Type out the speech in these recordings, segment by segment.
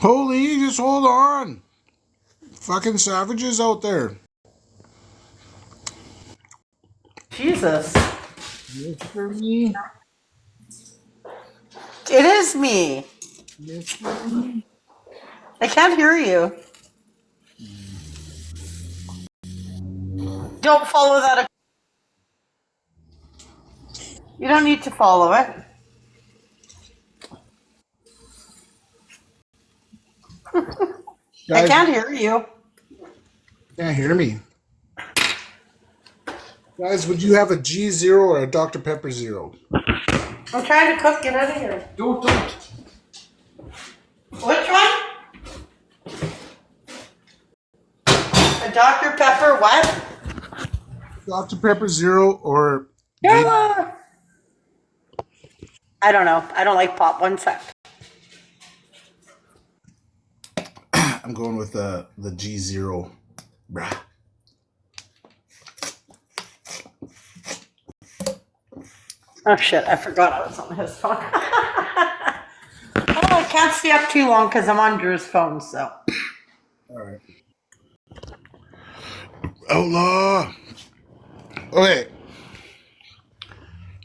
Holy, just hold on. Fucking savages out there. Jesus. Yes, for me. It is me. Yes, for me. I can't hear you. Don't follow that. You don't need to follow it. I Guys, can't hear you. can't hear me. Guys, would you have a G0 or a Dr. Pepper Zero? I'm trying to cook. Get out of here. Don't. Which one? A Dr. Pepper what? Dr. Pepper Zero or... Yeah. I don't know. I don't like pop. 1 sec. I'm going with the G0. Bruh. Oh shit, I forgot I was on his phone. I can't stay up too long because I'm on Drew's phone, so. Alright. Outlaw! Okay.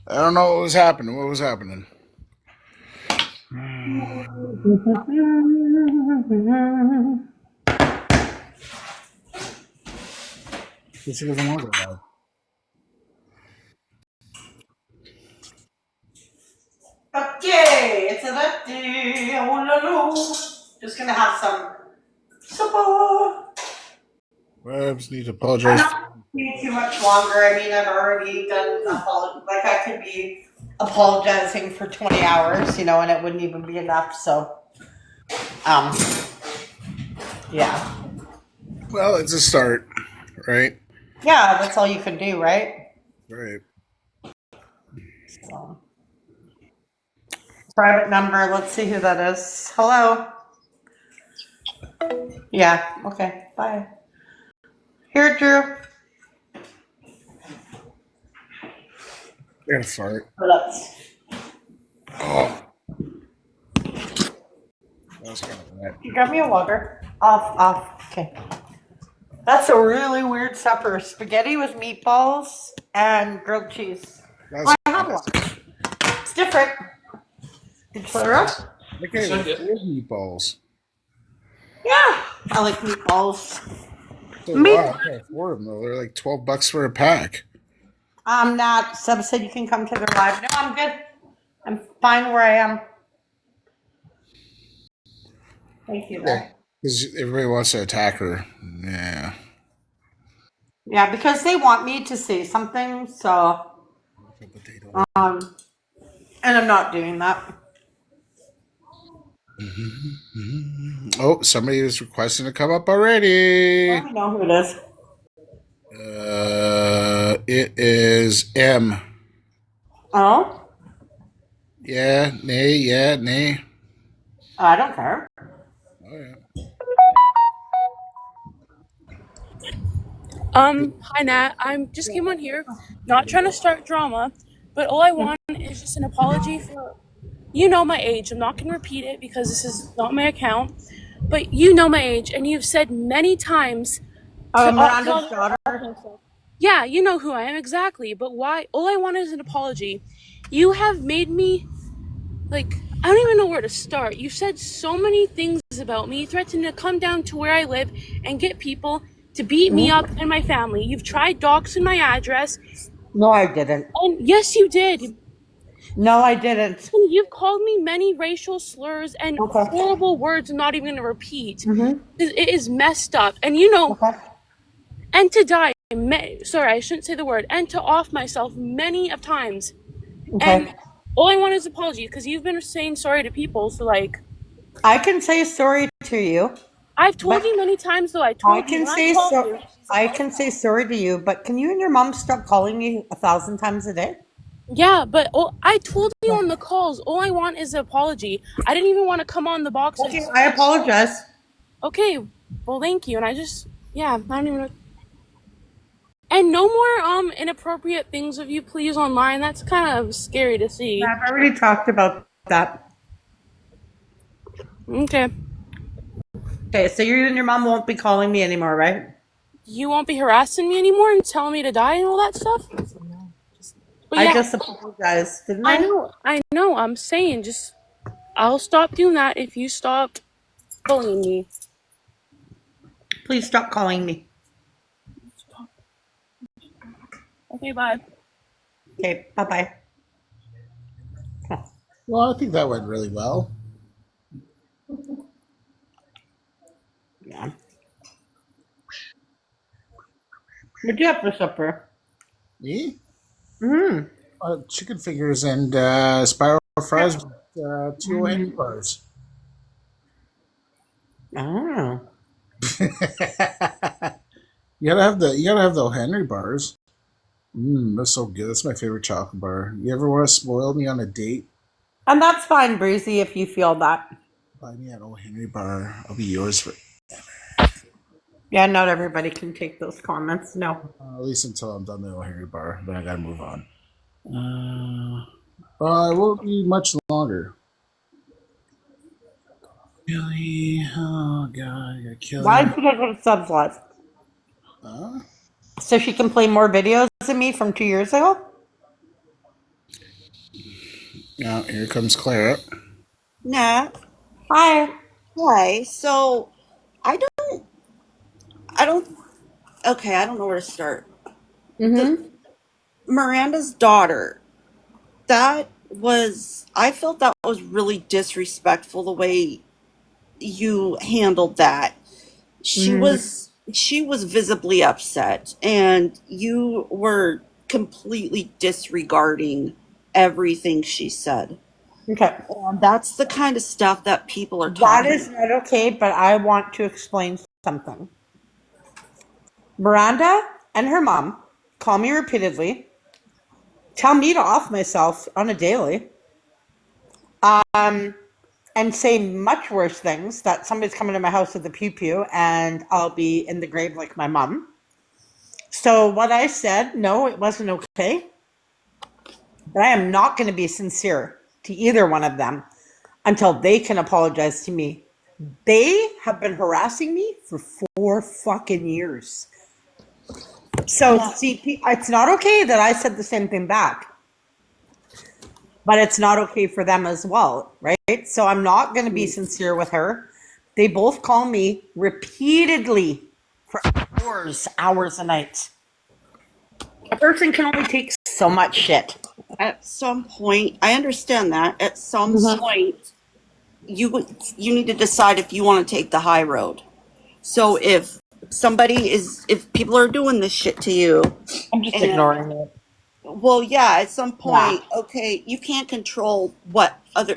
I don't know what was happening. She doesn't want that loud. Okay, it's a day. Oh, no, no. Just gonna have some supper. Well, I just need to I'm apologize. not being too much longer. I mean, I've already done like I could be apologizing for 20 hours, and it wouldn't even be enough. So, um, yeah, Well, it's a start, right? yeah, that's all you can do, right? Right. So, private number. Let's see who that is. Hello. Yeah. Okay. Bye. Here, Drew. I gotta fart. Let's. Oh, that was kind of wet. You got me a water. Off. Okay. That's a really weird supper. Spaghetti with meatballs and grilled cheese. That's I have one. It's different. Did you put it up? okay. With meatballs. Yeah. I like meatballs. So wow, I can't afford them though. They're like $12 for a pack. I'm not. Seb said you can come to their live. No, I'm good. I'm fine where I am. Thank you, though. Because everybody wants to attack her. Yeah. Yeah, because they want me to say something, so and I'm not doing that. Oh, somebody is requesting to come up already. I know who it is. It is M. Oh? Yeah, nay. I don't care. Oh, yeah. Hi Nat. I'm just came on here, not trying to start drama, but all I want is just an apology for, my age. I'm not gonna repeat it because this is not my account, but you know my age, and you've said many times. Miranda's daughter. Yeah, you know who I am exactly. But why? All I want is an apology. You have made me like I don't even know where to start. You've said so many things about me. You threatened to come down to where I live and get people to beat me up and my family. You've tried doxing my address. No, I didn't. And yes, you did. No, I didn't. And you've called me many racial slurs and horrible words I'm not even going to repeat. It is messed up. And and to die, sorry, I shouldn't say the word, and to off myself many of times. And all I want is apology because you've been saying sorry to people. So I can say sorry to you. I've told you many times, though. I can say sorry to you, but can you and your mom stop calling me 1,000 times a day? Yeah, but I told you on the calls. All I want is an apology. I didn't even want to come on the box. Okay, I apologize. Okay, well, thank you. And I don't even know. And no more inappropriate things of you, please, online. That's kind of scary to see. I've already talked about that. Okay. Okay, so you and your mom won't be calling me anymore, right? You won't be harassing me anymore and telling me to die and all that stuff? But I yeah, just apologized, didn't I? I know, I'm saying just, I'll stop doing that if you stop bullying me. Please stop calling me. Okay, bye. Okay, bye-bye. Well, I think that went really well. Yeah. What'd you have for supper? Me? Mm. Chicken fingers and spiral fries with two Henry bars. Oh. You gotta have the Henry bars. That's so good. That's my favorite chocolate bar. You ever want to spoil me on a date? And that's fine, Breezy, if you feel that. Buy me an old Henry bar. I'll be yours for Yeah, not everybody can take those comments. No. at least until I'm done the old Henry bar. Then I gotta move on. It won't be much longer. Really? Oh god, I gotta kill Why him. did you get subs left? Huh? So she can play more videos of me from 2 years ago? Now here comes Clara. Nat, Hi. hi. So I don't, I don't, okay, I don't know where to start. The Mm-hmm. Miranda's daughter, I felt that was really disrespectful the way you handled that. She Mm-hmm. was visibly upset and you were completely disregarding everything she said. Okay. And that's the kind of stuff that people are That talking is about. not okay, but I want to explain something. Miranda and her mom call me repeatedly, tell me to off myself on a daily, um, and say much worse things that somebody's coming to my house with a pew pew and I'll be in the grave like my mom. So what I said, no, it wasn't okay. But I am not going to be sincere to either one of them until they can apologize to me. They have been harassing me for 4 fucking years. So Yeah. see, it's not okay that I said the same thing back, but it's not okay for them as well, right? So I'm not going to be sincere with her. They both call me repeatedly for hours and nights. A person can only take so much shit. At some point, I understand that. At some Mm-hmm. point, you need to decide if you want to take the high road. So if people are doing this shit to you, I'm just and ignoring it. well, yeah, at some Yeah. point, okay, you can't control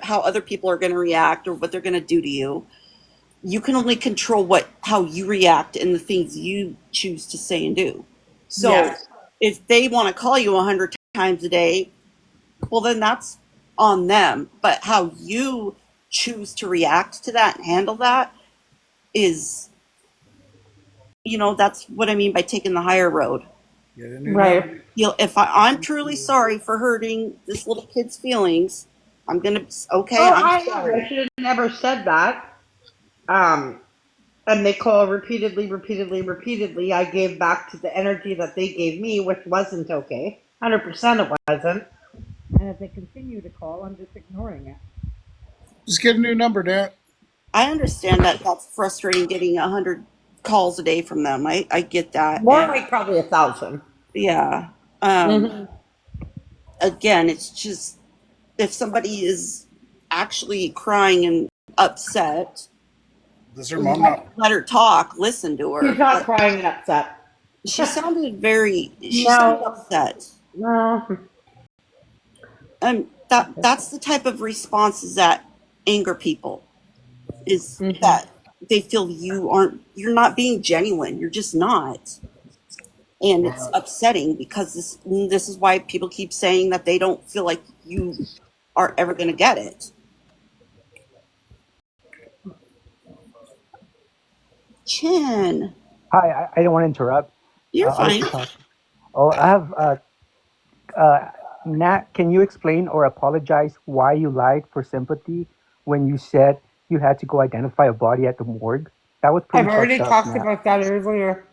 how other people are going to react or what they're going to do to you. You can only control how you react and the things you choose to say and do. So Yes. if they want to call you 100 times a day, well, then that's on them. But how you choose to react to that and handle that is, that's what I mean by taking the higher road. Get a new number. Right. If I'm truly sorry for hurting this little kid's feelings, okay, Oh, I'm I sorry. should have never said that. Um, and they call repeatedly, repeatedly, repeatedly. I gave back to the energy that they gave me, which wasn't okay. 100% it wasn't. And if they continue to call, I'm just ignoring it. Just get a new number, Dad. I understand that that's frustrating getting 100 calls a day from them. I get that. More And like probably 1,000. yeah. Um, Mm-hmm. again, it's just if somebody is actually crying and upset, Does her mom not? let her talk, listen to She's her. not But crying and upset. she sounded No. upset. No. And that's the type of responses that anger people is Mm-hmm. that they feel you're not being genuine. You're just not. And it's upsetting because this is why people keep saying that they don't feel like you are ever going to get it. Chin, Hi, I don't want to interrupt. you're I'll let fine. you talk. Oh, I have Nat. Can you explain or apologize why you lied for sympathy when you said you had to go identify a body at the morgue? That was pretty I've fucked already up, talked Nat. about that earlier.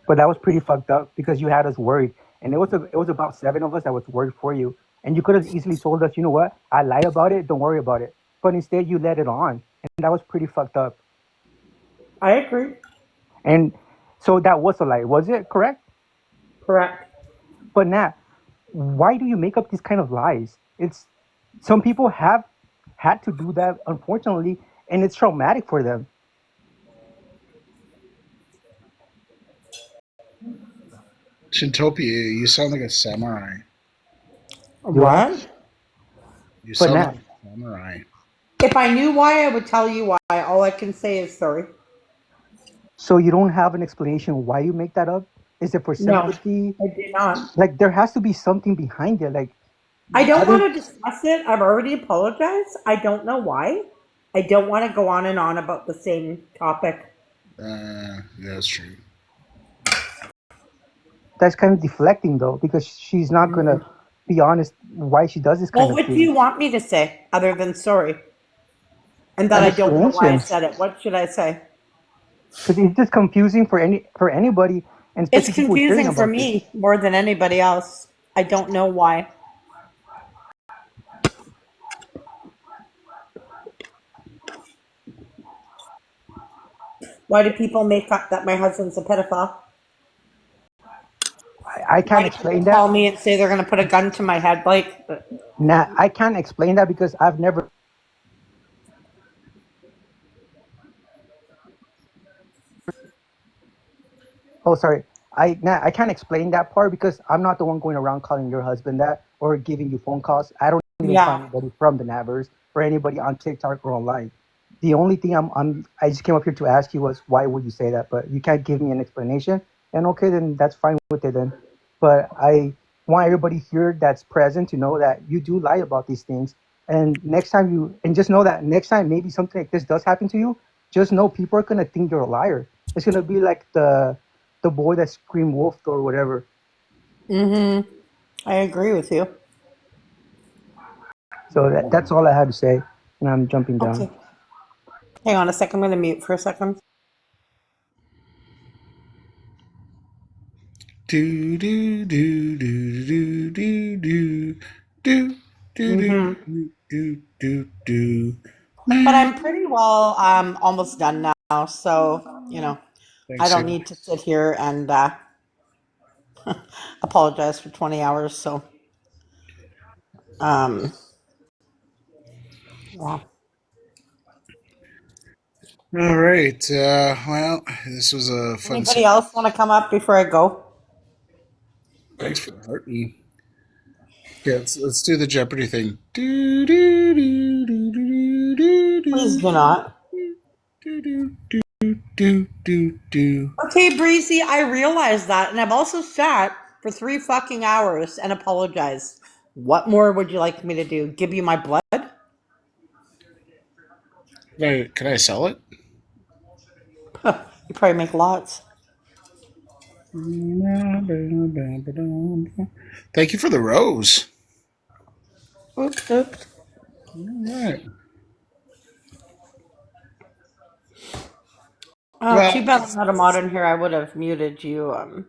But that was pretty fucked up because you had us worried, and it was about seven of us that was worried for you, and you could have easily told us, you know what, I lied about it, don't worry about it. But instead, you let it on, and that was pretty fucked up. I agree. And so that was a lie, was it correct? Correct. But Nat, why do you make up these kind of lies? It's some people have had to do that, unfortunately, and it's traumatic for them. Shintopia, you sound like a samurai. Do I? What? You But sound like Nat, a samurai. If I knew why, I would tell you why. All I can say is sorry. so you don't have an explanation why you make that up? Is it for No, sympathy? I do not. Like there has to be something behind it. Like I don't other, want to discuss it. I've already apologized. I don't know why. I don't want to go on and on about the same topic. Yeah, that's true. that's kind of deflecting though, because she's not gonna be honest why she does this kind Well, of what do thing. you want me to say other than sorry? And that An I don't know why I explanation, said it. What should I say? because it's just confusing for anybody, and It's especially people hearing confusing for about this. me more than anybody else. I don't know why. Why do people make up that my husband's a pedophile? I Why can't do explain people that. call me and say they're going to put a gun to my head? Like, Nah, I can't explain that because I've never. Oh, sorry. I can't explain that part because I'm not the one going around calling your husband that or giving you phone calls. I don't even call yeah. anybody from the Navers or anybody on TikTok or online. The only thing I just came up here to ask you was why would you say that? But you can't give me an explanation. And okay, then that's fine with it then. But I want everybody here that's present to know that you do lie about these things. And next time and just know that next time maybe something like this does happen to you, just know people are gonna think you're a liar. It's gonna be like the boy that screamed wolf or whatever. Mm-hmm. I agree with you. So that's all I had to say, and I'm jumping down. Okay. Hang on a second. I'm going to mute for a second. Do do do do do do do do do Mm-hmm. do do do do. But Man, I'm pretty well almost done now. So, I thanks, don't Sam. need to sit here and apologize for 20 hours. So, um, yeah. All right. Well, this was a fun Anybody set. else want to come up before I go? Thanks for the heart me. Yeah, let's do the Jeopardy thing. Do do do do do do Please do do not. do do do do do do. Okay, Breezy, I realize that. And I've also sat for 3 fucking hours and apologized. What more would you like me to do? Give you my blood? Can I sell it? You probably make lots. Thank you for the rose. Oops, oops. All right. Oh, Well, too bad I'm not a mod in here. I would have muted you.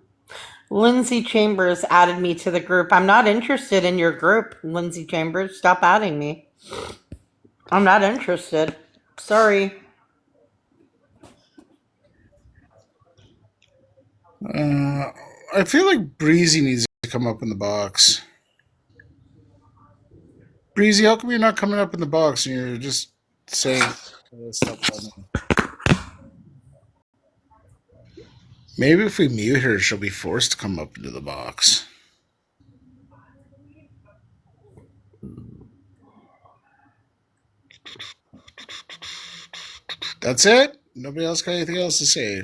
Lindsay Chambers added me to the group. I'm not interested in your group, Lindsay Chambers. Stop adding me. I'm not interested. Sorry. uh, I feel like Breezy needs to come up in the box. Breezy, how come you're not coming up in the box and you're just saying stuff about me? Maybe if we mute her, she'll be forced to come up into the box. That's it? Nobody else got anything else to say?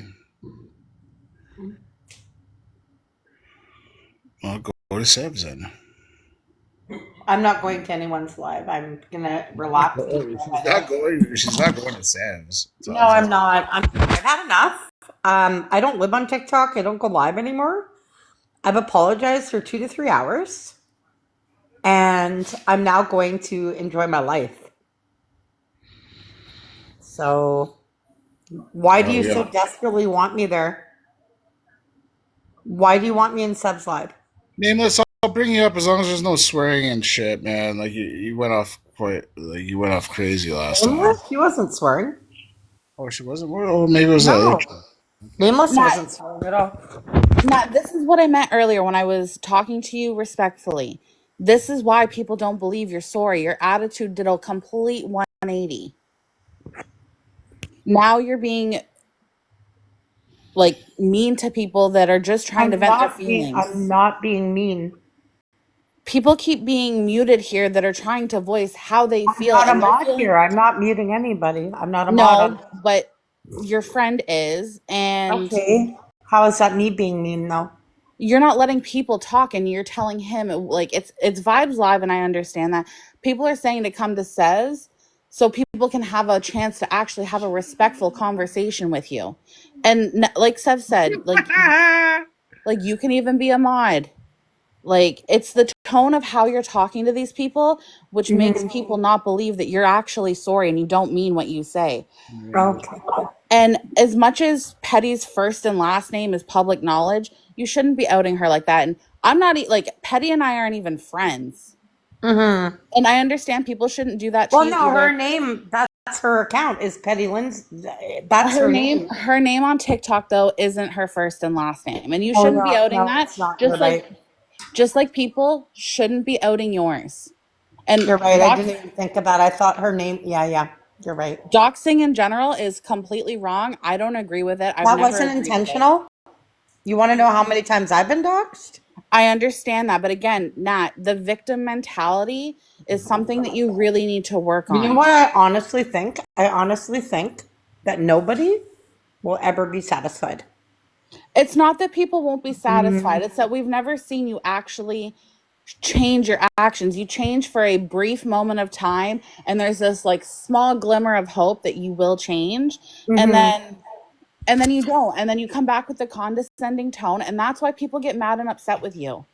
I'll go to Seb's then. I'm not going to anyone's live. I'm gonna relax and enjoy my She's not life. going. She's not going to Seb's. So No, I'm not. I've had enough. I don't live on TikTok. I don't go live anymore. I've apologized for 2 to 3 hours, and I'm now going to enjoy my life. So Why do you so desperately want me there? Why do you want me in Seb's live? Nameless, I'll bring you up as long as there's no swearing and shit, man. Like you went off you went off crazy last time. Nameless? She wasn't swearing. Oh, she wasn't. Oh, maybe it was that No. intro. Nameless Matt, wasn't swearing at all. Matt, this is what I meant earlier when I was talking to you respectfully. This is why people don't believe you're sorry. Your attitude did a complete 180. Now you're being like mean to people that are just trying to vent their feelings. I'm not being mean. People keep being muted here that are trying to voice how they feel. I'm not a mod here. I'm not muting anybody. I'm not a mod. No, but your friend is, and Okay. How is that me being mean though? you're not letting people talk, and you're telling him like it's Vibes Live, and I understand that people are saying to come to Says so people can have a chance to actually have a respectful conversation with you. And like Sev said, like you can even be a mod. Like it's the tone of how you're talking to these people which makes people not believe that you're actually sorry and you don't mean what you say. Okay. And as much as Petty's first and last name is public knowledge, you shouldn't be outing her like that. And I'm not like Petty and I aren't even friends. And I understand people shouldn't do that to you. Well, no, her name, that's her account, is Petty Lynn's. That's her name. Her name on TikTok, though, isn't her first and last name. And you shouldn't be outing that. Just like people shouldn't be outing yours. And you're right. I didn't even think of that. I thought her name. Yeah. You're right. Doxing in general is completely wrong. I don't agree with it. That wasn't intentional. You want to know how many times I've been doxed? I understand that. But again, Nat, the victim mentality is something that you really need to work on. You know what I honestly think? I honestly think that nobody will ever be satisfied. It's not that people won't be satisfied. It's that we've never seen you actually change your actions. You change for a brief moment of time, and there's this like small glimmer of hope that you will change. And then you don't. And then you come back with the condescending tone, and that's why people get mad and upset with you.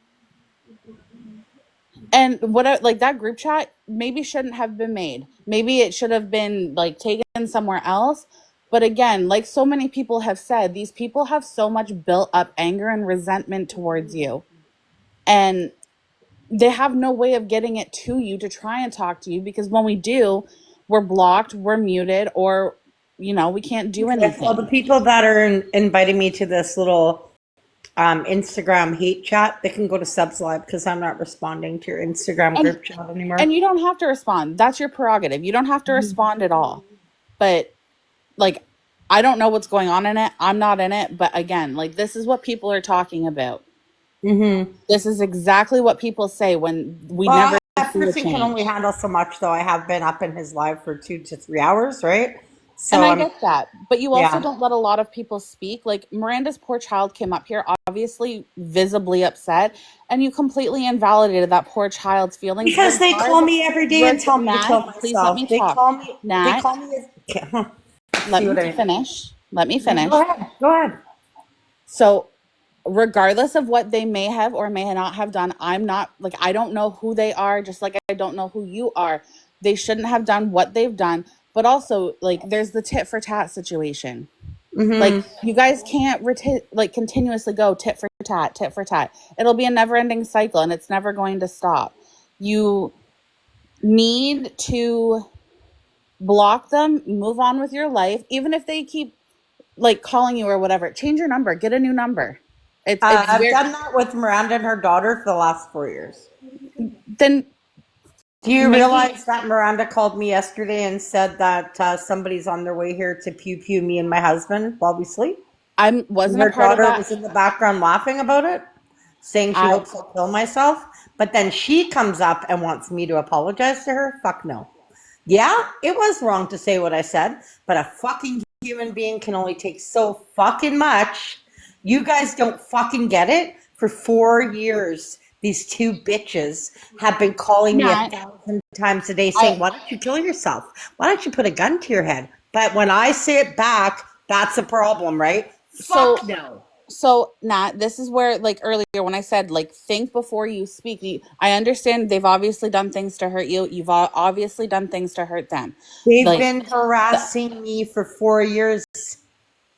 And what like that group chat maybe shouldn't have been made. Maybe it should have been like taken somewhere else. But again, like so many people have said, these people have so much built up anger and resentment towards you. And they have no way of getting it to you to try and talk to you, because when we do, we're blocked, we're muted, or, we can't do anything. Well, the people that are inviting me to this little Instagram hate chat, they can go to Subs Live because I'm not responding to your Instagram group chat anymore. And you don't have to respond. That's your prerogative. You don't have to respond at all. But like, I don't know what's going on in it. I'm not in it. But again, like, this is what people are talking about. This is exactly what people say when we never. That person can only handle so much, though. I have been up in his live for 2 to 3 hours, right? So and I get that, but you also don't let a lot of people speak. Like Miranda's poor child came up here, obviously visibly upset, and you completely invalidated that poor child's feelings. Because they call me every day and tell me to kill myself. Please let me talk. They call me. Let me finish. Let me finish. Go ahead. So, regardless of what they may have or may not have done, I don't know who they are, just like I don't know who you are. They shouldn't have done what they've done. But also, like, there's the tit for tat situation. Like, you guys can't continuously go tit for tat. It'll be a never-ending cycle, and it's never going to stop. You need to block them, move on with your life, even if they keep like calling you or whatever. Change your number, get a new number. I've done that with Miranda and her daughter for the last 4 years. Then do you realize that Miranda called me yesterday and said that somebody's on their way here to pew me and my husband while we sleep? Her daughter was in the background laughing about it, saying she hopes I'll kill myself. But then she comes up and wants me to apologize to her. Fuck no. Yeah, it was wrong to say what I said, but a fucking human being can only take so fucking much. You guys don't fucking get it. For 4 years, these two bitches have been calling me 1,000 times a day saying, why don't you kill yourself? Why don't you put a gun to your head? But when I say it back, that's a problem, right? Fuck no. So, Nat, this is where, like earlier when I said, like, think before you speak. I understand they've obviously done things to hurt you. You've obviously done things to hurt them. They've Like, been harassing me for 4 years.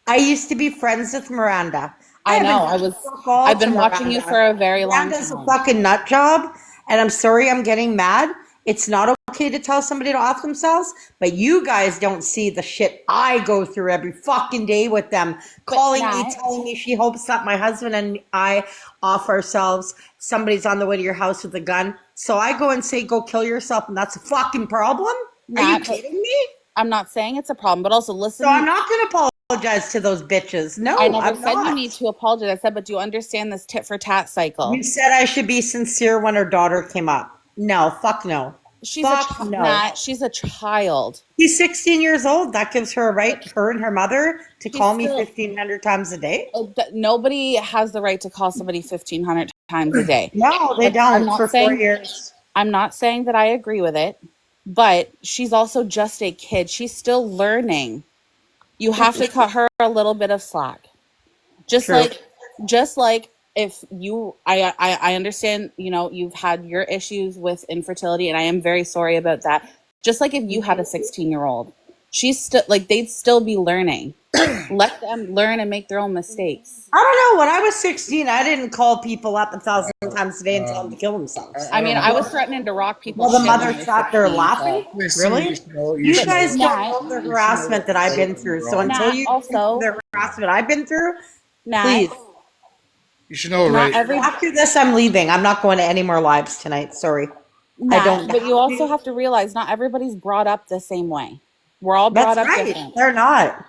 I used to be friends with Miranda. I I know. haven't done fuck all I've to been watching you for Miranda. a very long Miranda's a time. fucking nut job, and I'm sorry I'm getting mad. It's not okay to tell somebody to off themselves, but you guys don't see the shit I go through every fucking day with them, But calling me, Nat, telling me she hopes that my husband and I off ourselves. Somebody's on the way to your house with a gun. So I go and say, go kill yourself, and that's a fucking problem? Are you but kidding me? I'm not saying it's a problem, but also So I'm listen. not going to apologize to those bitches. I No, never I'm said you not. need to apologize. I said, but do you understand this tit for tat You cycle? said I should be sincere when her daughter came up. No, fuck no. Fuck no. Nat, she's a child. She's 16 years old. That gives her a right, her and her mother, to She's call me still 1,500 times a day. nobody has the right to call somebody 1,500 times a day. No, they I'm don't not for four saying years. I'm not saying that I agree with it, but she's also just a kid. She's still learning. You have to cut her a little bit of slack. Just True. like just like if you I understand, you've had your issues with infertility and I am very sorry about that. Just like if you had a 16-year-old, she's still like they'd still be learning. Let them learn and make their own mistakes. I don't know. When I was 16, I didn't call people up 1,000 times a day and tell them to kill themselves. I mean, I was threatening to rock Well, people's the shit when mother I was sat there 16, laughing. so. Really? You You should know. guys don't Nat, know the harassment that I've been through. So until Nat, you also, the harassment I've been through, Nat, please. You should know, not right? every After this, I'm leaving. I'm not going to any more lives tonight. Sorry. I Nat, don't but you have also to. have to realize not everybody's brought up the same way. We're all That's brought up right. different. They're not.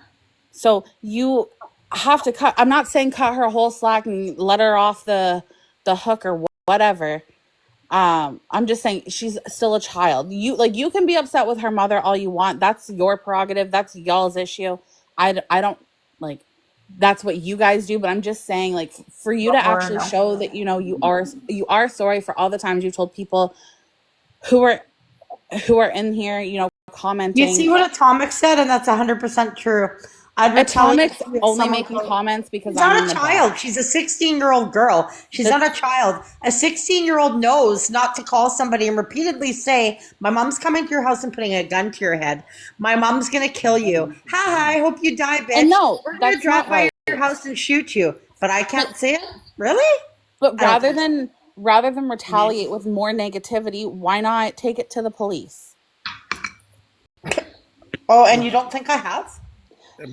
So you have to cut. I'm not saying cut her a whole slack and let her off the hook or whatever. I'm just saying she's still a child. You can be upset with her mother all you want. That's your prerogative. That's y'all's issue. I don't like that's what you guys do, but I'm just saying like for you to Or actually no. show that you are sorry for all the times you told people who are in here, You see commenting. what Atomic said, and that's 100% true. I'd retaliate Atomic's if only someone making called. comments because She's I'm not an a adult. child. She's a 16-year-old girl. She's The not a child. A 16-year-old knows not to call somebody and repeatedly say, my mom's coming to your house and putting a gun to your head. My mom's going to kill you. Ha ha, I hope you die, and bitch. no, We're going to that's drive not by right. your house and shoot you. But I But can't say it? Really? I don't rather think so. than retaliate with more negativity, why not take it to the police? Oh, and you don't think I have?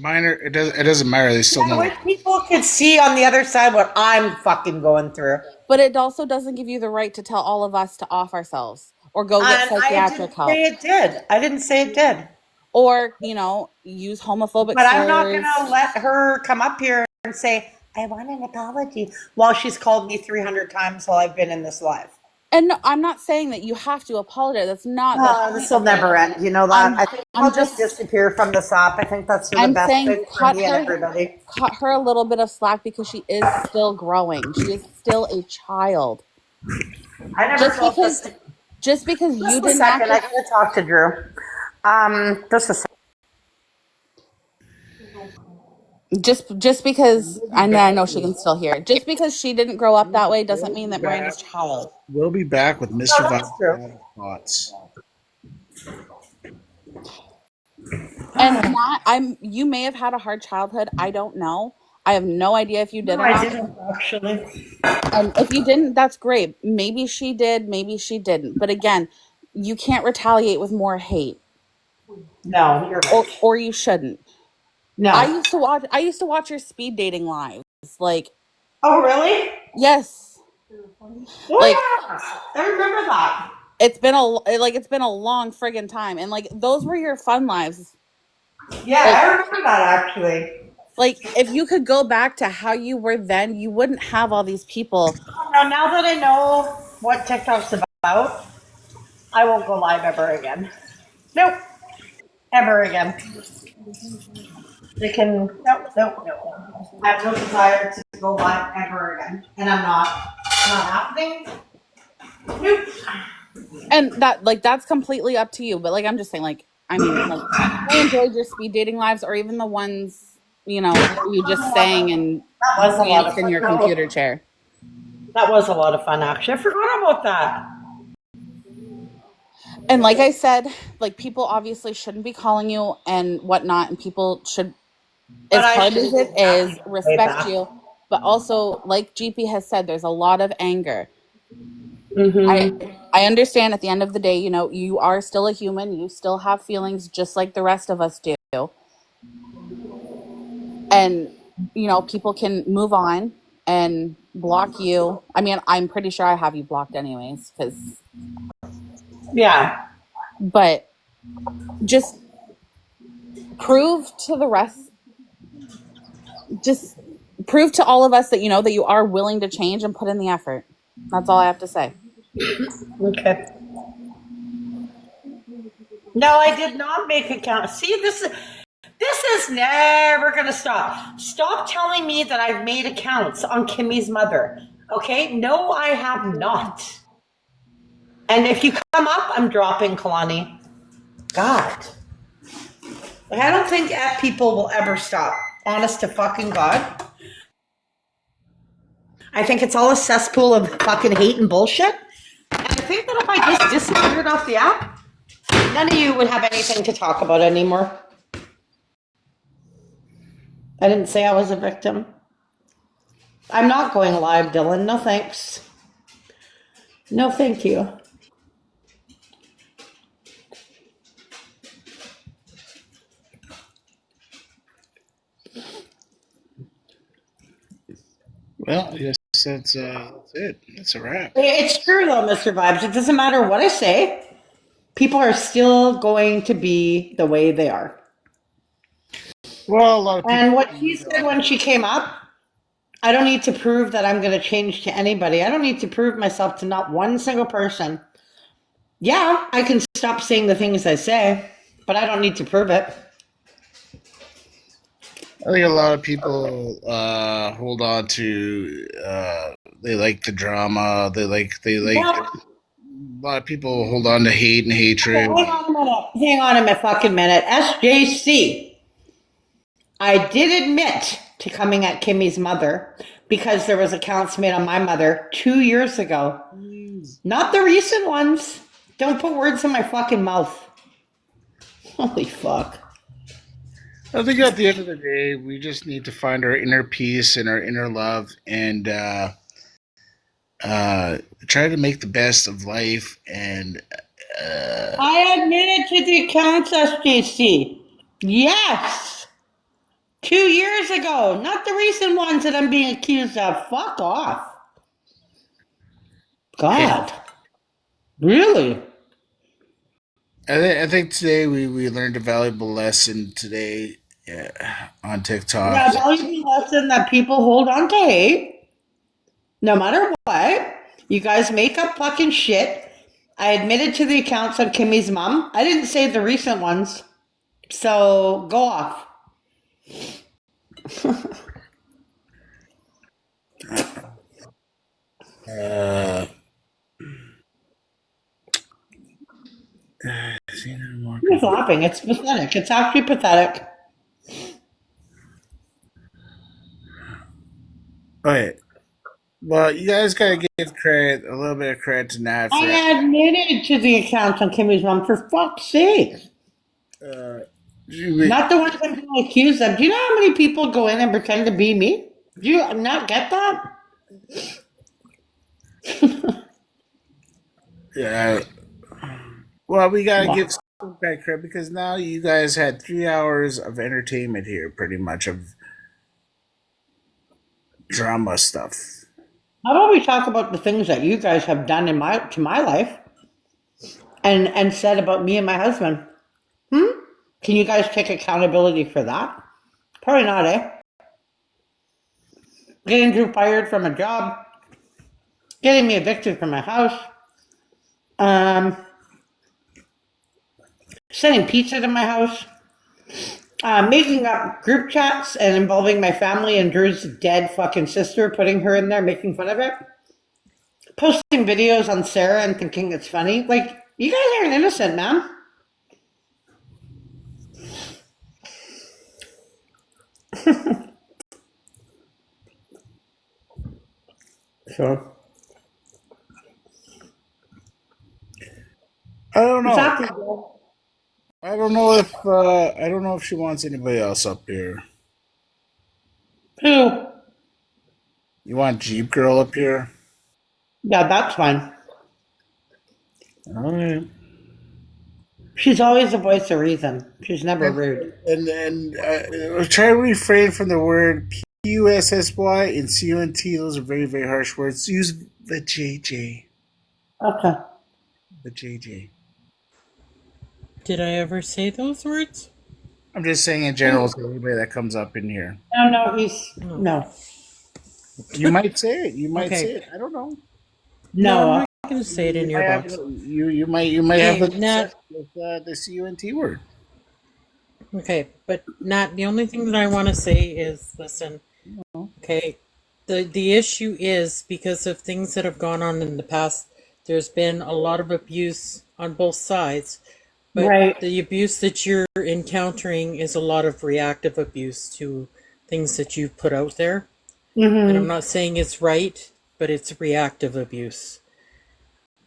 Minor. It doesn't matter. They still I know. wish people could see on the other side what I'm fucking going through. But it also doesn't give you the right to tell all of us to off ourselves or go get And I psychiatric didn't say help it did. I didn't say it did. or, use homophobic But I'm not going to slurs. let her come up here and say, I want an apology while she's called me 300 times while I've been in this live. And no, I'm not saying that you have to apologize. That's not the This point will of this. never end. You know that. I'm I think I'm I'll just just disappear from this app. I think that's for the I'm best saying thing for me and everybody. cut her a little bit of slack because she is still growing. She is still a child. I never Just felt because this. you Just a didn't act second. I with got to talk to Drew. Just a second. just because I know she can still hear. Just because she didn't grow up that way doesn't mean that Back. Miranda's child. We'll be back with No, Mr. that's true. Vibe thoughts. And not you may have had a hard childhood. I don't know. I have no idea if you No, did or I not. didn't actually. And if you didn't, that's great. Maybe she did, maybe she didn't. But again, you can't retaliate with more hate. No, you're right. Or you shouldn't. I No. used to watch your speed dating lives. Like, Oh, really? yes. Oh, Like yeah. I remember that. it's been a long friggin' time. And like those were your fun lives. Yeah, Like I remember that actually. if you could go back to how you were then, you wouldn't have all these people. Now that I know what TikTok's about, I won't go live ever again. Nope. Ever again. They can. Nope. I have no desire to go live ever again. And I'm not. It's not happening. Nope. And that's completely up to you. But like I'm just saying, like, I mean, like I enjoyed your speed dating lives or even the ones you know, what are you just saying and That was a lot of in fun. your computer chair? That was a lot of fun, actually. I forgot about that. And like I said, like people obviously shouldn't be calling you and whatnot, and people should, But as I hard should as it have is, way respect back. you. But also, like GP has said, there's a lot of anger. Mm-hmm. I understand at the end of the day, you know, you are still a human. You still have feelings just like the rest of us do. And, you know, people can move on and block you. I mean, I'm pretty sure I have you blocked anyways, Yeah. but just prove to the rest, just prove to all of us that, you know, that you are willing to change and put in the effort. That's all I have to say. Okay. No, I did not make a count. See, this is never gonna stop. Stop telling me that I've made accounts on Kimmy's mother. Okay? No, I have not. And if you come up, I'm dropping Kalani. God. Like, I don't think people will ever stop. Honest to fucking God. I think it's all a cesspool of fucking hate and bullshit. And I think that if I just disappeared off the app, none of you would have anything to talk about anymore. I didn't say I was a victim. I'm not going live, Dylan. No thanks. No, thank you. Well, I guess that's it. That's a wrap. It's true though, Mr. Vibes. It doesn't matter what I say. People are still going to be the way they are. Well, a lot of people. And what she said when she came up, I don't need to prove that I'm going to change to anybody. I don't need to prove myself to not one single person. Yeah, I can stop saying the things I say, but I don't need to prove it. I think a lot of people hold on to. They like the drama. They like. Yeah. A lot of people hold on to hate and hatred. Hang on a minute. Hang on a fucking minute. SJC. I did admit to coming at Kimmy's mother because there was accounts made on my mother 2 years ago. Not the recent ones. Don't put words in my fucking mouth. Holy fuck. I think at the end of the day, we just need to find our inner peace and our inner love, and try to make the best of life. And I admitted to the accounts, SJC. Yes. 2 years ago. Not the recent ones that I'm being accused of. Fuck off. God. Really? I think today we learned a valuable lesson today on TikTok. Yeah, valuable lesson that people hold on to hate. No matter what. You guys make up fucking shit. I admitted to the accounts on Kimmy's mom. I didn't say the recent ones. So go off. Who's laughing? It's pathetic. It's actually pathetic. Okay. Well, you guys gotta give credit, a little bit of credit to Nat for I admitted to the accounts on Kimmy's mom, for fuck's sake. Not the ones I'm being accused of. Do you know how many people go in and pretend to be me? Do you not get that? Yeah. Well, we gotta give some guy credit because now you guys had 3 hours of entertainment here, pretty much of drama stuff. How about we talk about the things that you guys have done in my life and said about me and my husband? Can you guys take accountability for that? Probably not, eh? Getting Drew fired from a job, getting me evicted from my house, sending pizza to my house, making up group chats and involving my family and Drew's dead fucking sister, putting her in there, making fun of it, posting videos on Sarah and thinking it's funny. Like, you guys aren't innocent, man. So I don't know. exactly. I don't know if she wants anybody else up here. Who? You want Jeep Girl up here? Yeah, that's fine. All right. She's always a voice of reason. She's never And rude. try to refrain from the word pussy and cunt. Those are very very harsh words. Use the JJ. Okay. The JJ. Did I ever say those words? I'm just saying in general to anybody that comes up in here. No, No. no. You might say it. You might say Okay. it. I don't know. No, I'm No. not going to say it in You your might have box. you might have Okay, the Nat. with the cunt word. Okay, but Nat, the only thing that I want to say is, listen. Okay, the issue is because of things that have gone on in the past. There's been a lot of abuse on both sides, but Right. the abuse that you're encountering is a lot of reactive abuse to things that you put out there. And I'm not saying it's right, but it's reactive abuse.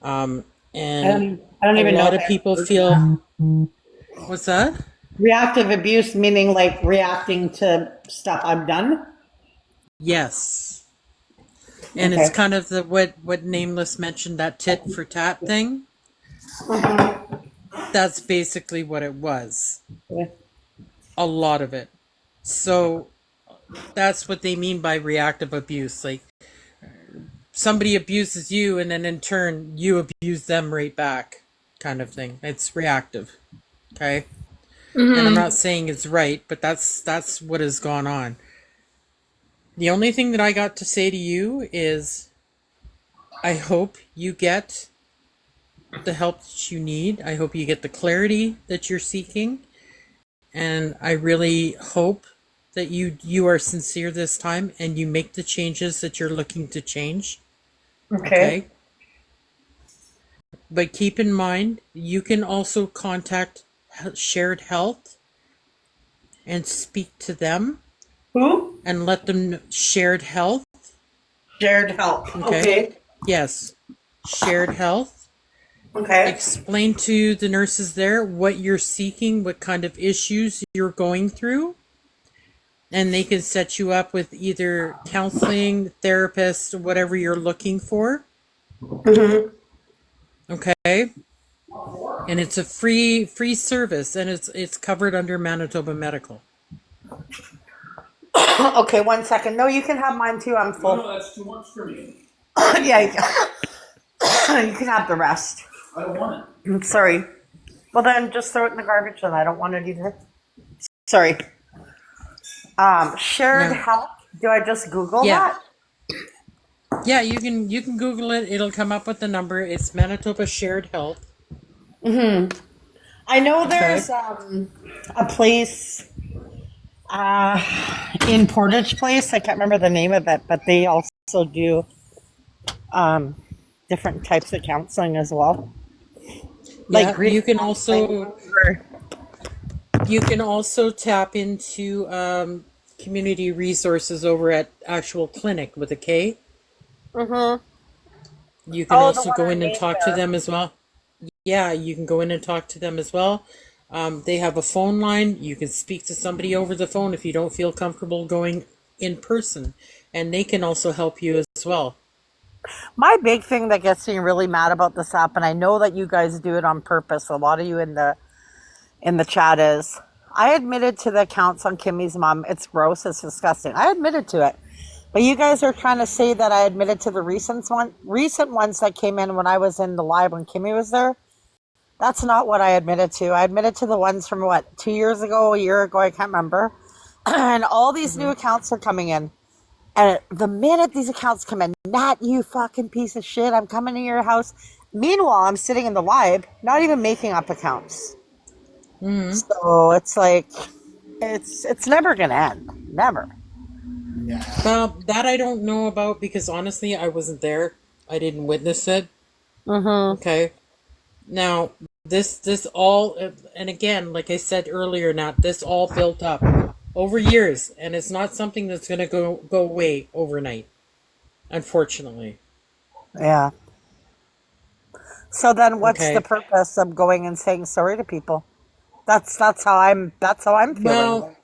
And I don't a even know lot if of I people heard feel, what's that? reactive abuse, meaning like reacting to stuff I've done. Yes. And it's Okay. kind of the what Nameless mentioned, that tit for tat thing. That's basically what it was. Yeah. A lot of it. So that's what they mean by reactive abuse. Like somebody abuses you and then in turn you abuse them right back, kind of thing. It's reactive. Okay? And I'm not saying it's right, but that's what has gone on. The only thing that I got to say to you is I hope you get the help that you need. I hope you get the clarity that you're seeking. And I really hope that you are sincere this time and you make the changes that you're looking to change. Okay. Okay? But keep in mind, you can also contact Shared Health and speak to them Who? and let them know. Shared Health. Shared help. Okay? Okay. Yes. Shared Health. Okay. Explain to the nurses there what you're seeking, what kind of issues you're going through, and they can set you up with either counseling, therapist, whatever you're looking for. Okay? And it's a free service, and it's covered under Manitoba Medical. Okay, 1 second. No, you can have mine too. I'm full. No, that's too much for me. Yeah, you can have the rest. I don't want it. I'm sorry. Well, then just throw it in the garbage. Then I don't want it either. Sorry. Shared No. help. Do I just Google Yeah. that? Yeah, you can Google it. It'll come up with the number. It's Manitoba Shared Health. I know there's a place in Portage Place. I can't remember the name of it, but they also do different types of counseling as well. Yeah, grief you can counseling also or- tap into community resources over at Actual Clinic with a K. You can Oh, the also one go I in and named talk to there. them as well. Yeah, you can go in and talk to them as well. They have a phone line. You can speak to somebody over the phone if you don't feel comfortable going in person. And they can also help you as well. My big thing that gets me really mad about this app, and I know that you guys do it on purpose, a lot of you in the chat, is I admitted to the accounts on Kimmy's mom. It's gross, it's disgusting. I admitted to it. But you guys are trying to say that I admitted to the recent ones that came in when I was in the live when Kimmy was there. That's not what I admitted to. I admitted to the ones from 2 years ago, a year ago, I can't remember. And all these new accounts are coming in. And the minute these accounts come in, not you fucking piece of shit, I'm coming to your house. Meanwhile, I'm sitting in the live, not even making up accounts. So it's like, it's never gonna end. Never. Well, that I don't know about because honestly, I wasn't there. I didn't witness it. Okay. Now, this all, and again, like I said earlier, Nat, this all built up. over years, and it's not something that's going to go away overnight, unfortunately. Yeah. So then, what's the Okay. purpose of going and saying sorry to people? That's how I'm feeling. Well,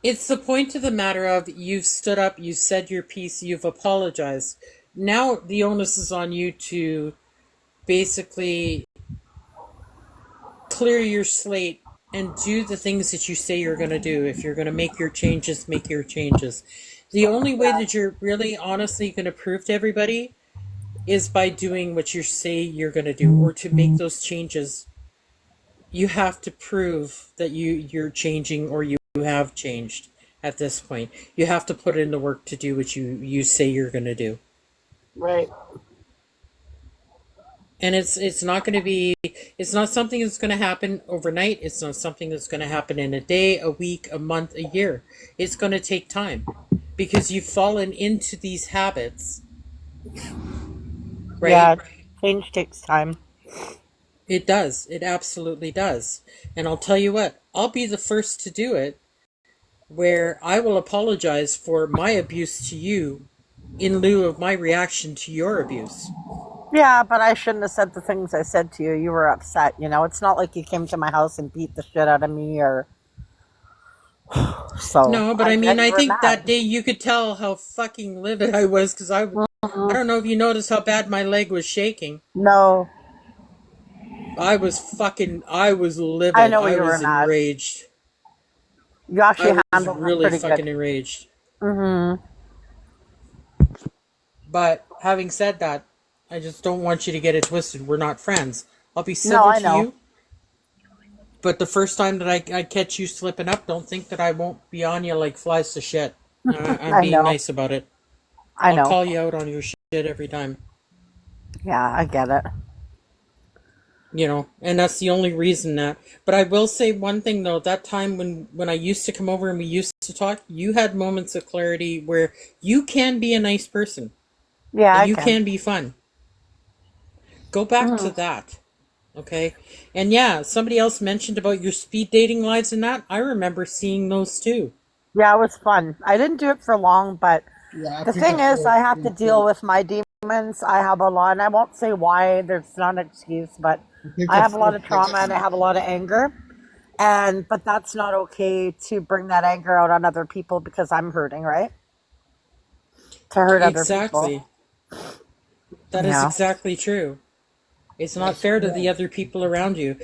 it's the point of the matter of you've stood up, you've said your piece, you've apologized. Now the onus is on you to basically clear your slate and do the things that you say you're going to do. If you're going to make your changes, make your changes. The only way that you're really honestly going to prove to everybody is by doing what you say you're going to do, or to make those changes. You have to prove that you're changing, or you have changed at this point. You have to put in the work to do what you say you're going to do. Right. And it's not going to be, it's not something that's going to happen overnight. It's not something that's going to happen in a day, a week, a month, a year. It's going to take time because you've fallen into these habits, Yeah. right? Change takes time. It does. It absolutely does. And I'll tell you what, I'll be the first to do it, where I will apologize for my abuse to you in lieu of my reaction to your abuse. Yeah, but I shouldn't have said the things I said to you. You were upset. It's not like you came to my house and beat the shit out of me, or so. No, but I I get mean, you I were think that mad. day you could tell how fucking livid I was, because I don't know if you noticed how bad my leg was shaking. No, I was I livid. know I you were was mad. enraged. You I actually was handled it really pretty good. fucking enraged. Mm-hmm. But having said that, I just don't want you to get it twisted. We're not friends. I'll be No, civil I to know. you, but the first time that I catch you slipping up, don't think that I won't be on you like flies to shit. I'm I being know. nice about it. I I'll know. call you out on your shit every time. Yeah, I get it. And that's the only reason that. But I will say one thing though, that time when I used to come over and we used to talk, you had moments of clarity where you can be a nice person Yeah, and I you can. can be fun. Go back to Mm. that. Okay? And yeah, somebody else mentioned about your speed dating lives and that. I remember seeing those too. Yeah, it was fun. I didn't do it for long, but Yeah, I the think thing that's is, what I have to I deal with my demons. I have a lot, and I won't say why. There's not an excuse, but think I the have a lot of first trauma and I have a lot of anger. But that's not okay to bring that anger out on other people because I'm hurting, right? To hurt other people. Exactly. That is Yeah. exactly true. It's not that's fair to the yeah. other people around you.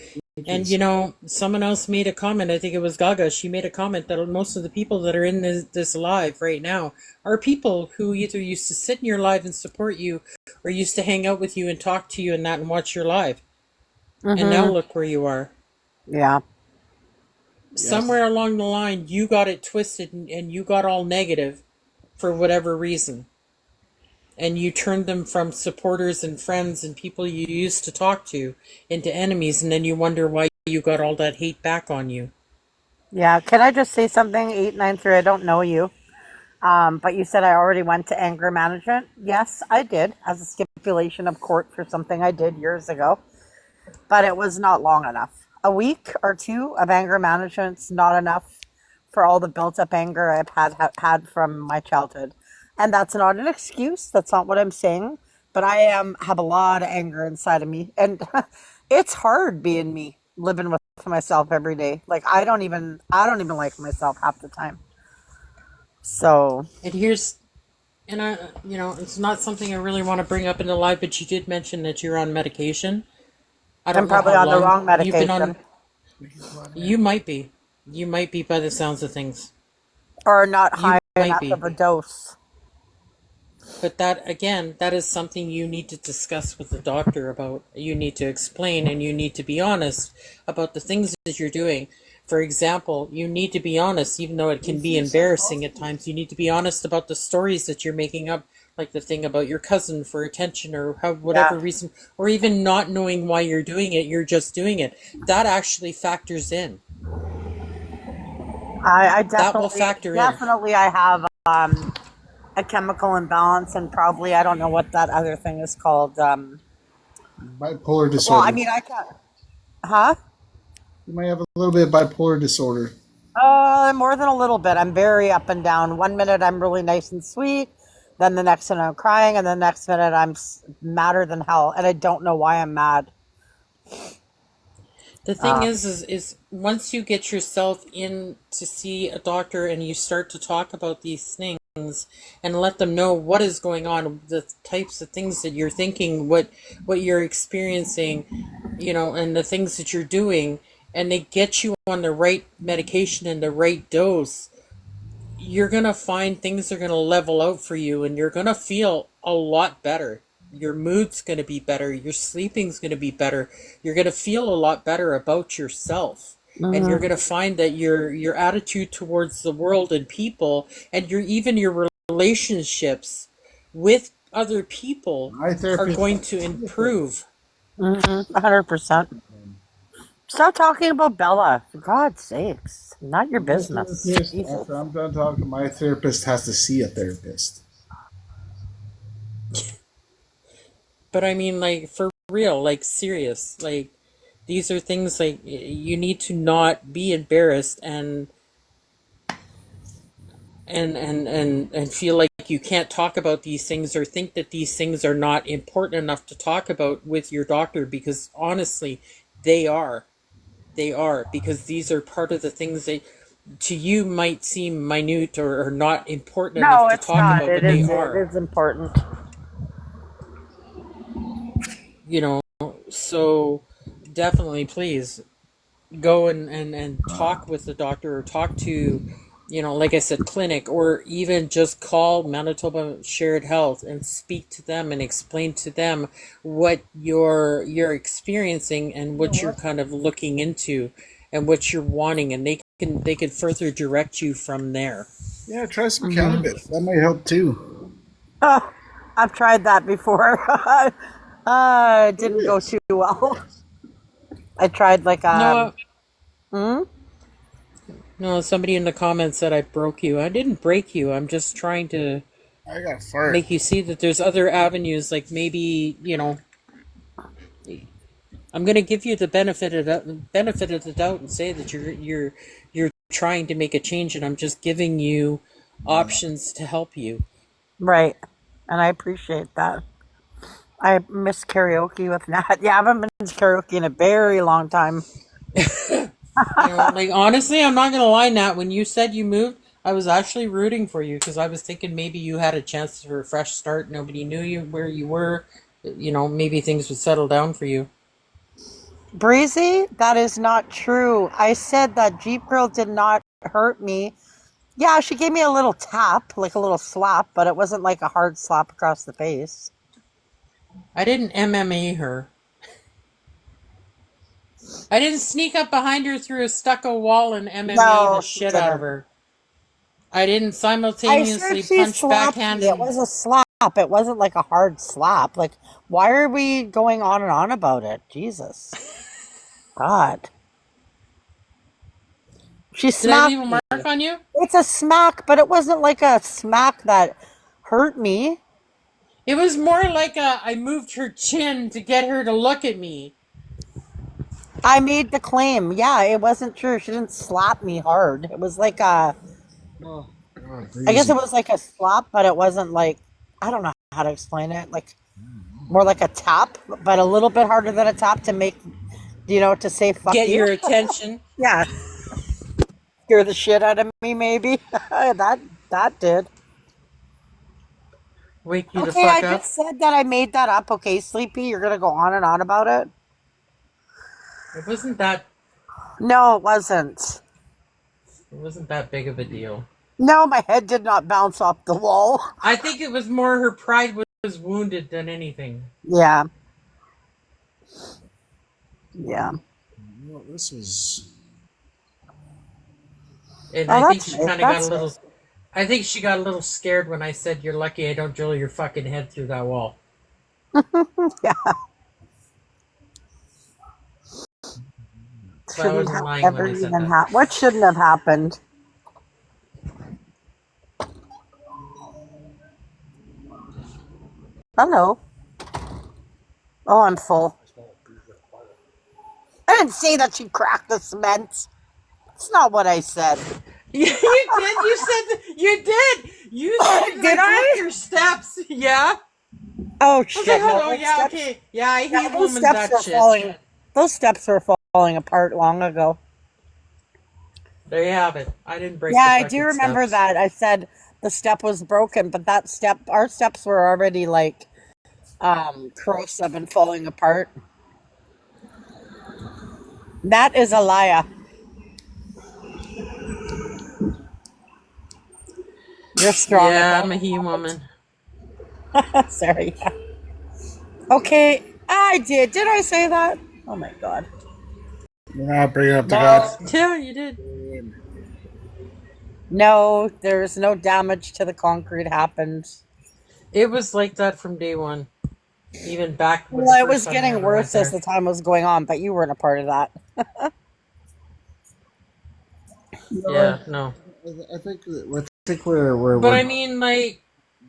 And It's, someone else made a comment. I think it was Gaga. She made a comment that most of the people that are in this live right now are people who either used to sit in your live and support you, or used to hang out with you and talk to you and that and watch your live. And now Mm-hmm. look where you are. Yeah. yes. Somewhere along the line, you got it twisted and you got all negative for whatever reason. And you turned them from supporters and friends and people you used to talk to into enemies, and then you wonder why you got all that hate back on you. Yeah. Can I just say something? 893, I don't know you. But you said I already went to anger management. Yes, I did, as a stipulation of court for something I did years ago. But it was not long enough. A week or two of anger management's not enough for all the built up anger I've had from my childhood. And that's not an excuse. That's not what I'm saying. But I have a lot of anger inside of me, and it's hard being me, living with myself every day. Like I don't even like myself half the time. So And here's, and it's not something I really want to bring up in the live, but you did mention that you're on medication. I I'm don't know probably how on the long wrong you've been medication, on. You might be. You might be by the sounds of things. or not You high might enough be. of a dose. But that, again, that is something you need to discuss with the doctor about. You need to explain and you need to be honest about the things that you're doing. For example, you need to be honest, even though it can be embarrassing at times. You need to be honest about the stories that you're making up, like the thing about your cousin for attention or Yeah, whatever reason, or even not knowing why you're doing it, you're just doing it. That actually factors in. I That will definitely, factor in. definitely, I have a chemical imbalance, and probably I don't know what that other thing is called. Bipolar Well, I disorder. mean, I can't. Huh? You might have a little bit of bipolar disorder. More than a little bit. I'm very up and down. One minute I'm really nice and sweet, then the next minute I'm crying, and the next minute I'm madder than hell, and I don't know why I'm mad. The thing is once you get yourself in to see a doctor and you start to talk about these things and let them know what is going on, the types of things that you're thinking, what you're experiencing, and the things that you're doing, and they get you on the right medication and the right dose, you're going to find things are going to level out for you and you're going to feel a lot better. Your mood's going to be better. Your sleeping's going to be better. You're going to feel a lot better about yourself. And you're going to find that your attitude towards the world and people and your relationships with other people My are therapist. going to improve. 100%. Stop talking about Bella, for God's sakes. Not your My business. therapist, Jesus. after I'm done talking, my therapist has to see a therapist. But I mean, like, for real, like, serious, like, these are things like you need to not be embarrassed and feel like you can't talk about these things or think that these things are not important enough to talk about with your doctor, because honestly, they are. They are, because these are part of the things that to you might seem minute or not important enough No, to it's talk not. about, It but they is. It are. is important. You know, so definitely please go and talk with the doctor, or talk to, like I said, clinic, or even just call Manitoba Shared Health and speak to them and explain to them what you're experiencing and what you're kind of looking into and what you're wanting, and they can further direct you from there. Yeah, try some cannabis. That might help too. Oh, I've tried that before. It didn't go too well. I tried like No, hmm? no, somebody in the comments said I broke you. I didn't break you. I'm just trying to I got fart. make you see that there's other avenues, like maybe, I'm going to give you the benefit of the doubt and say that you're trying to make a change, and I'm just giving you options to help you. Right. And I appreciate that. I miss karaoke with Nat. Yeah, I haven't been to karaoke in a very long time. Like, honestly, I'm not going to lie, Nat, when you said you moved, I was actually rooting for you, because I was thinking maybe you had a chance for a fresh start. Nobody knew you where you were. Maybe things would settle down for you. Breezy, that is not true. I said that Jeep Girl did not hurt me. Yeah, she gave me a little tap, like a little slap, but it wasn't like a hard slap across the face. I didn't MMA her. I didn't sneak up behind her through a stucco wall and MMA the No, she shit out of didn't. her. I didn't I said simultaneously she punch slapped backhand me. It and was a slap. It wasn't like a hard slap. Like, why are we going on and on about it? Jesus. God. She did I leave smacked a me. mark on you? It's a smack, but it wasn't like a smack that hurt me. It was more like I moved her chin to get her to look at me. I made the claim. Yeah, it wasn't true. She didn't slap me hard. It was like a, Oh, God, I guess breezy. it was like a slap, but it wasn't like, I don't know how to explain it. Like, more like a tap, but a little bit harder than a tap to make, to say fuck Get you. your attention. Yeah. Scare the shit out of me, maybe. that did. Wake you the Okay, I fuck up. just said that I made that up. Okay, Sleepy, you're gonna go on and on about it? It wasn't that No, it wasn't. it wasn't that big of a deal. No, my head did not bounce off the wall. I think it was more her pride was wounded than anything. Yeah. Yeah. Well, this was. And Oh, I think that's she nice. kind of got a That's little nice. I think she got a little scared when I said you're lucky I don't drill your fucking head through that wall. Yeah. But I Shouldn't wasn't have lying when ever I said even that. happened. What shouldn't have happened? Hello. Oh, I'm full. I didn't say that she cracked the cement. That's not what I said. You did. You said you did. You said that Did I broke I? your steps. Yeah. Oh I was shit! like, No, oh those yeah, steps. okay, yeah. I Yeah, hate those woman steps that were shit. falling. Those steps were falling apart long ago. There you have it. I didn't break Yeah, the I do fucking remember steps. that. I said the step was broken, but that step, our steps were already like corrosive and falling apart. That is a liar. You're strong Yeah, I'm about a he woman. it. Sorry. Okay, I did. Did I say that? Oh my god. We're not bringing up the No, goddamn Yeah, you did. name. no, there's no damage to the concrete happened. It was like that from day one. Even back with the Well, it first was time I getting ever went worse as there. the time was going on, but you weren't a part of that. Yeah, no. I think But we're I mean, like,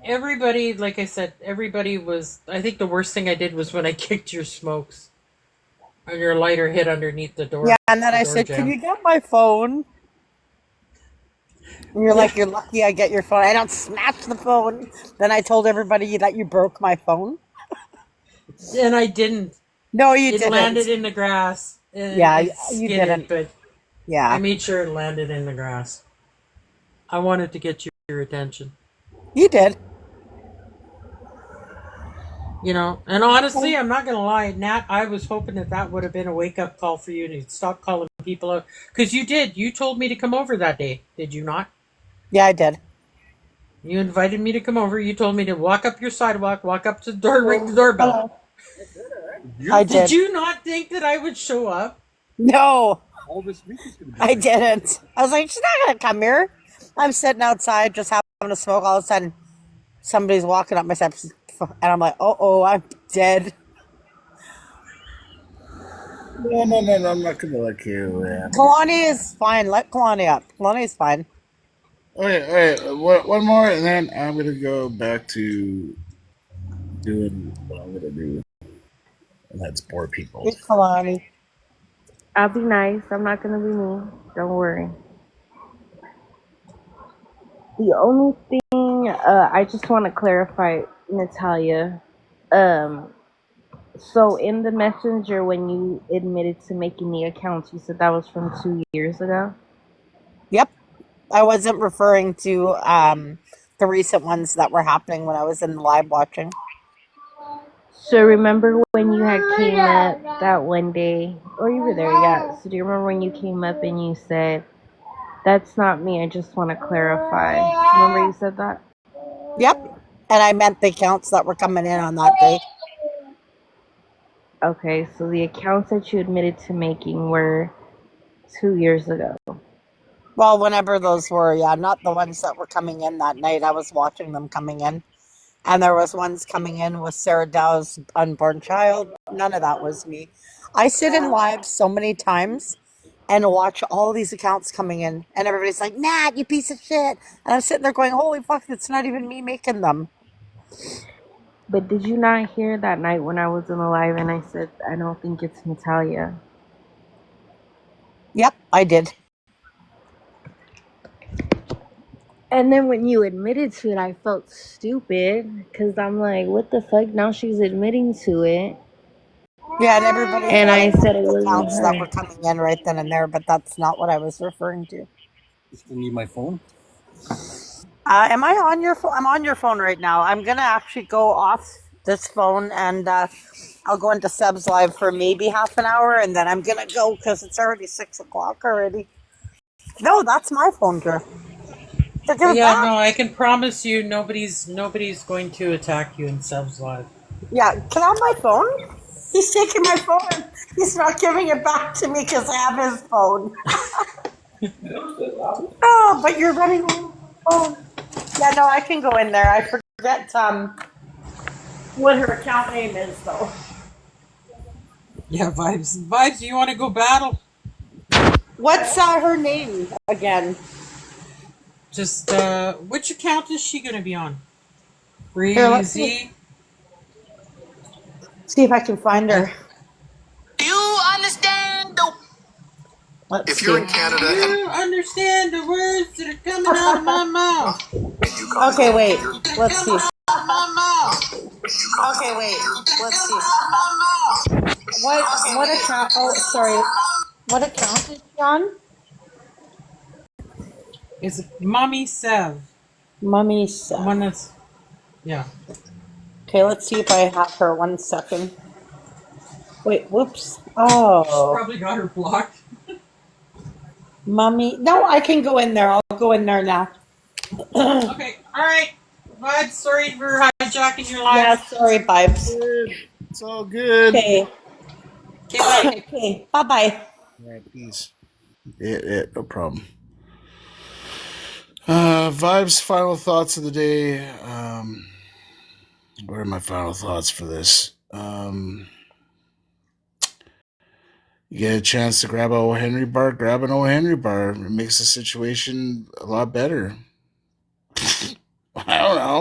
everybody, like I said, everybody was. I think the worst thing I did was when I kicked your smokes and your lighter hit underneath the Yeah, door, and then the I door said, "Can jamb. you get my phone?" And you're Yeah, like, "You're lucky I get your phone. I don't smash the phone." Then I told everybody that you broke my phone. and I didn't. No, you It landed didn't. in the grass and Yeah, it you skidded, didn't. but I Yeah, made sure it landed in the grass. I wanted to get your attention, you did. you know. And honestly, I'm not gonna lie, Nat. I was hoping that that would have been a wake up call for you to stop calling people out because you did. You told me to come over that day, did you not? Yeah, I did. You invited me to come over. You told me to walk up your sidewalk, walk up to the door, ring the doorbell. Hello. I Did did. you not think that I would show up? No, I didn't. I was like, she's not gonna come here. I'm sitting outside just having a smoke. All of a sudden, somebody's walking up my steps, and I'm like, oh, I'm dead. no. I'm not gonna let you. Kalani is fine. Let Kalani up. Kalani is fine. Okay. One more, and then I'm gonna go back to doing what I'm gonna do, and that's bore people. Leave Kalani. I'll be nice. I'm not gonna be mean. Don't worry. The only thing I just want to clarify, Natalia. Um, so in the messenger, when you admitted to making the accounts, you said that was from 2 years ago. Yep. I wasn't referring to the recent ones that were happening when I was in live watching. So remember when you had came up that one day, or you were there, yeah. So do you remember when you came up and you said, "That's not me. I just want to clarify." Remember you said that? Yep. And I meant the accounts that were coming in on that day. Okay, so the accounts that you admitted to making were 2 years ago. Well, whenever those were, yeah, not the ones that were coming in that night. I was watching them coming in. And there was ones coming in with Sarah Dow's unborn child. None of that was me. I sit in live so many times and watch all these accounts coming in, and everybody's like, "Nat, you piece of shit," and I'm sitting there going, "Holy fuck, it's not even me making them." But did you not hear that night when I was in the live and I said, I don't think it's Natalia? Yep, I did. And then when you admitted to it, I felt stupid because I'm like, what the fuck? Now she's admitting to it. Yeah, and everybody And thought I I meant said it the wasn't accounts that her. were coming in right then and there, but that's not what I was referring to. You need my phone? Am I on your phone? I'm on your phone right now. I'm gonna actually go off this phone and I'll go into Seb's live for maybe half an hour, and then I'm gonna go because it's already 6 o'clock already. No, that's my phone, girl. So give it Yeah, back. no, I can promise you, nobody's going to attack you in Sub's live. Yeah, can I have my phone? He's taking my phone. He's not giving it back to me because I have his phone. Oh, but you're running away with my phone. Yeah, no, I can go in there. I forget what her account name is though. Yeah, vibes. You want to go battle? What's her name again? Just which account is she going to be on? Here, let's see. Breezy. See if I can find her. And You understand? Let's If you're see. in Canada, You understand the words that are coming out of my mouth. Okay, wait. Let's see. My mouth. Okay, wait. Let's see. What account? Oh, sorry. What account is she on? It's Mommy Sev. Mummy The Seth. one that's, yeah. Okay, let's see if I have her. 1 second. Wait, whoops. She's Oh, probably got her blocked. Mummy. No, I can go in there. I'll go in there now. Okay, alright. Bud, sorry for hijacking your Yeah, live. sorry, Bibes. Good. It's all good. Okay. Okay, bye. Okay, bye-bye. All right, peace. Yeah, no problem. Vibes, final thoughts of the day. What are my final thoughts for this? You get a chance to grab an O. Henry bar, grab an O. Henry bar. It makes the situation a lot better. I don't know.